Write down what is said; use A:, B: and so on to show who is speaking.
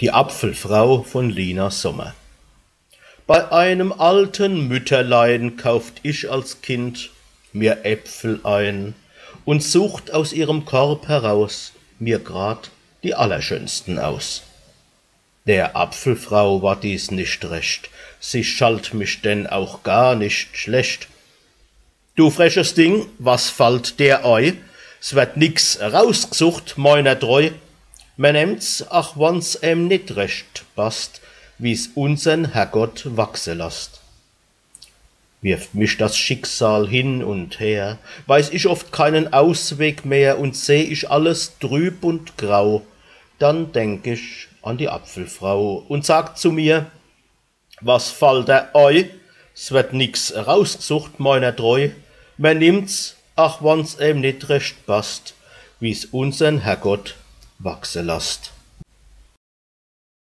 A: Die Apfelfrau von Lina Sommer. Bei einem alten Mütterlein kauft ich als Kind mir Äpfel ein und sucht aus ihrem Korb heraus mir grad die allerschönsten aus. Der Apfelfrau war dies nicht recht, sie schalt mich denn auch gar nicht schlecht. Du freches Ding, was fallt dir ei? S wird nix rausgesucht, meiner Treu. Man nimmt's, ach wann's nit recht passt, wie's unsern Herrgott wachse lasst. Wirft mich das Schicksal hin und her, weiß ich oft keinen Ausweg mehr und seh ich alles trüb und grau, dann denk ich an die Apfelfrau und sagt zu mir, was fallt der ei? S wird nix rausgesucht, meiner Treu. Man nimmt's, ach wann's nit recht passt, wie's unsern Herrgott wachse lasst.